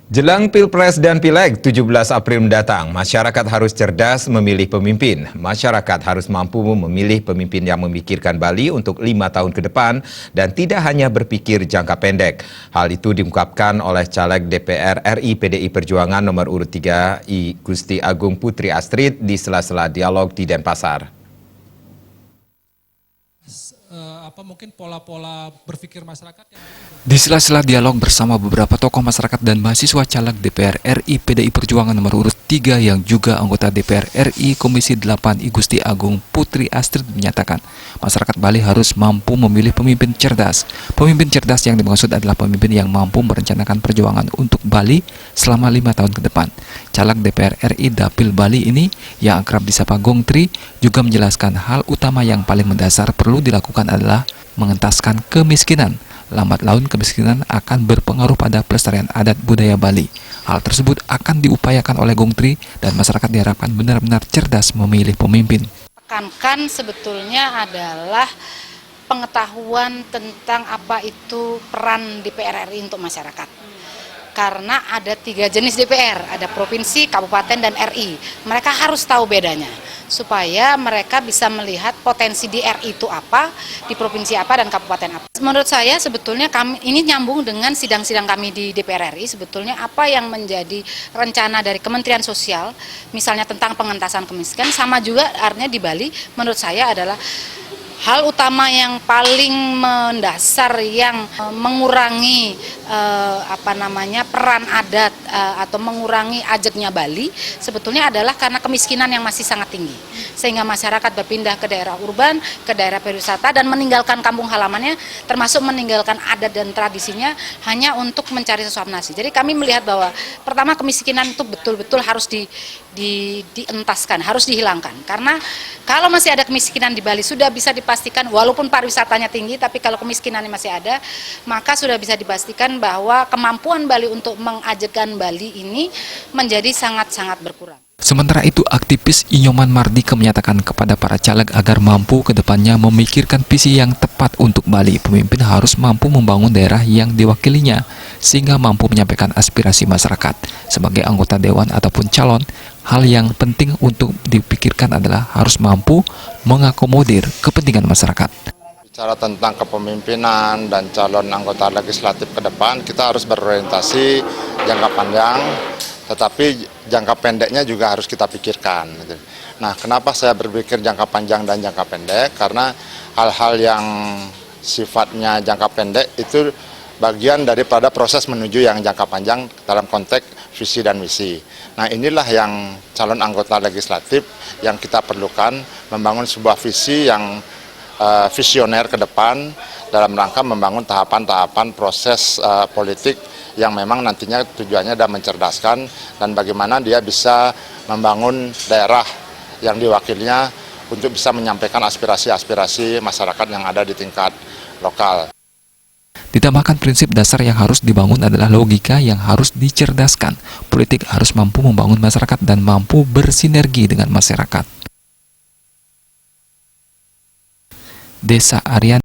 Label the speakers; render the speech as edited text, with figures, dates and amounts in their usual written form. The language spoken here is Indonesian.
Speaker 1: Jelang Pilpres dan Pileg 17 April mendatang, masyarakat harus cerdas memilih pemimpin. Masyarakat harus mampu memilih pemimpin yang memikirkan Bali untuk 5 tahun ke depan dan tidak hanya berpikir jangka pendek. Hal itu diungkapkan oleh Caleg DPR RI PDI Perjuangan nomor urut 3 I Gusti Agung Putri Astrid di sela-sela dialog di Denpasar.
Speaker 2: Mungkin pola-pola berpikir masyarakat yang...
Speaker 3: Di sela-sela dialog bersama beberapa tokoh masyarakat dan mahasiswa caleg DPR RI PDI Perjuangan nomor urut 3 yang juga anggota DPR RI Komisi 8 I Gusti Agung Putri Astrid menyatakan masyarakat Bali harus mampu memilih pemimpin cerdas. Pemimpin cerdas yang dimaksud adalah pemimpin yang mampu merencanakan perjuangan untuk Bali selama 5 tahun ke depan. Caleg DPR RI Dapil Bali ini yang akrab disapa Gong Tri juga menjelaskan hal utama yang paling mendasar perlu dilakukan adalah mengentaskan kemiskinan. Lambat laun kemiskinan akan berpengaruh pada pelestarian adat budaya Bali. Hal tersebut akan diupayakan oleh Gong Tri dan masyarakat diharapkan benar-benar cerdas memilih pemimpin.
Speaker 4: Tekankan sebetulnya adalah pengetahuan tentang apa itu peran DPR RI untuk masyarakat. Karena ada 3 jenis DPR, ada provinsi, kabupaten, dan RI. Mereka harus tahu bedanya, supaya mereka bisa melihat potensi di RI itu apa, di provinsi apa, dan kabupaten apa. Menurut saya sebetulnya kami ini nyambung dengan sidang-sidang kami di DPR RI, sebetulnya apa yang menjadi rencana dari Kementerian Sosial, misalnya tentang pengentasan kemiskinan, sama juga artinya di Bali, menurut saya adalah hal utama yang paling mendasar yang mengurangi peran adat atau mengurangi ajaknya Bali sebetulnya adalah karena kemiskinan yang masih sangat tinggi, sehingga masyarakat berpindah ke daerah urban, ke daerah pariwisata dan meninggalkan kampung halamannya, termasuk meninggalkan adat dan tradisinya hanya untuk mencari sesuap nasi. Jadi kami melihat bahwa pertama kemiskinan itu betul-betul harus dientaskan, harus dihilangkan, karena kalau masih ada kemiskinan di Bali sudah bisa dipastikan walaupun pariwisatanya tinggi, tapi kalau kemiskinannya masih ada, maka sudah bisa dipastikan bahwa kemampuan Bali untuk mengajarkan Bali ini menjadi sangat-sangat berkurang.
Speaker 3: Sementara itu, aktivis Inyoman Mardika menyatakan kepada para caleg agar mampu ke depannya memikirkan visi yang tepat untuk Bali. Pemimpin harus mampu membangun daerah yang diwakilinya, sehingga mampu menyampaikan aspirasi masyarakat. Sebagai anggota dewan ataupun calon, hal yang penting untuk dipikirkan adalah harus mampu mengakomodir kepentingan masyarakat.
Speaker 5: Bicara tentang kepemimpinan dan calon anggota legislatif ke depan, kita harus berorientasi jangka panjang, tetapi jangka pendeknya juga harus kita pikirkan. Nah, kenapa saya berpikir jangka panjang dan jangka pendek? Karena hal-hal yang sifatnya jangka pendek itu bagian daripada proses menuju yang jangka panjang dalam konteks visi dan misi. Nah, inilah yang calon anggota legislatif yang kita perlukan, membangun sebuah visi yang visioner ke depan dalam rangka membangun tahapan-tahapan proses politik yang memang nantinya tujuannya adalah mencerdaskan dan bagaimana dia bisa membangun daerah yang diwakilinya untuk bisa menyampaikan aspirasi-aspirasi masyarakat yang ada di tingkat lokal.
Speaker 3: Ditambahkan prinsip dasar yang harus dibangun adalah logika yang harus dicerdaskan. Politik harus mampu membangun masyarakat dan mampu bersinergi dengan masyarakat. Desa Aryan